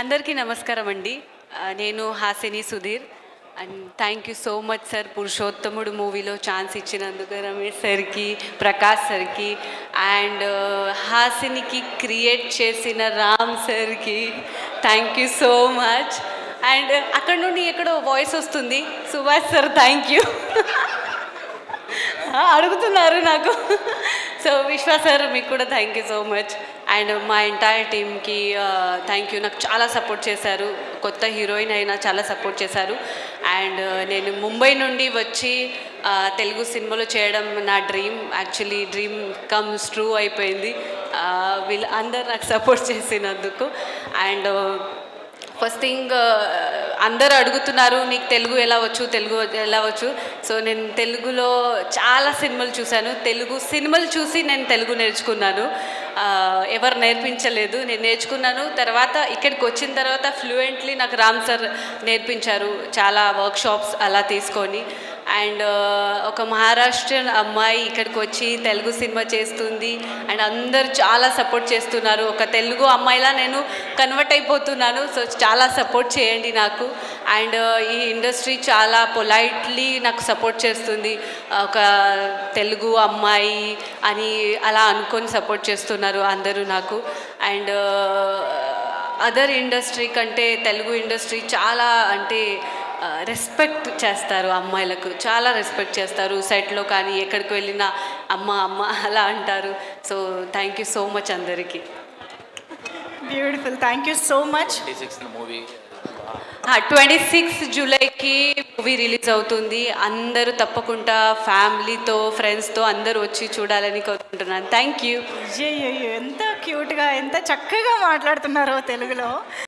అందరికీ నమస్కారం అండి. నేను Hasini Sudheer. And thank you so much sir, పురుషోత్తముడు మూవీలో ఛాన్స్ ఇచ్చినందుకు రమేష్ సార్కి, ప్రకాష్ సార్కి, అండ్ హాసినికి క్రియేట్ చేసిన రామ్ సార్కి thank you so much. And అక్కడ నుండి ఎక్కడో వాయిస్ వస్తుంది, సుభాష్ సార్ థ్యాంక్ యూ అడుగుతున్నారు నాకు. సో విశ్వాస్ సార్ మీకు కూడా thank you so much. And మా ఎంటైర్ టీమ్కి థ్యాంక్ యూ. నాకు చాలా సపోర్ట్ చేశారు, కొత్త హీరోయిన్ అయినా చాలా సపోర్ట్ చేశారు. అండ్ నేను ముంబై నుండి వచ్చి తెలుగు సినిమాలో చేయడం నా dream. Actually dream comes true అయిపోయింది వీళ్ళు అందరు నాకు సపోర్ట్ చేసినందుకు. అండ్ ఫస్ట్ థింగ్, అందరూ అడుగుతున్నారు నీకు తెలుగు ఎలా వచ్చు. సో నేను తెలుగులో చాలా సినిమాలు చూశాను. తెలుగు సినిమాలు చూసి నేను తెలుగు నేర్చుకున్నాను. ఎవరు నేర్పించలేదు, నేను నేర్చుకున్నాను. తర్వాత ఇక్కడికి వచ్చిన తర్వాత ఫ్లూయెంట్లీ నాకు రామ్ సార్ నేర్పించారు, చాలా వర్క్షాప్స్ అలా తీసుకొని. అండ్ ఒక మహారాష్ట్రన్ అమ్మాయి ఇక్కడికి వచ్చి తెలుగు సినిమా చేస్తుంది అండ్ అందరు చాలా సపోర్ట్ చేస్తున్నారు. ఒక తెలుగు అమ్మాయిలా నేను కన్వర్ట్ అయిపోతున్నాను. సో చాలా సపోర్ట్ చేయండి నాకు. అండ్ ఈ ఇండస్ట్రీ చాలా పొలైట్లీ నాకు సపోర్ట్ చేస్తుంది. ఒక తెలుగు అమ్మాయి అని అలా అనుకొని సపోర్ట్ చేస్తున్నారు అందరూ నాకు. అండ్ అదర్ ఇండస్ట్రీ కంటే తెలుగు ఇండస్ట్రీ చాలా అంటే రెస్పెక్ట్ చేస్తారు, అమ్మాయిలకు చాలా రెస్పెక్ట్ చేస్తారు. సెట్లో కానీ ఎక్కడికి వెళ్ళినా అమ్మ అమ్మ అలా అంటారు. So thank you so much అందరికీ. Beautiful, thank you so much. 26 జూలైకి మూవీ రిలీజ్ అవుతుంది. అందరూ తప్పకుండా ఫ్యామిలీతో ఫ్రెండ్స్తో అందరూ వచ్చి చూడాలని కోరుకుంటున్నాను. Thank you. ఎంత క్యూట్గా ఎంత చక్కగా మాట్లాడుతున్నారో తెలుగులో.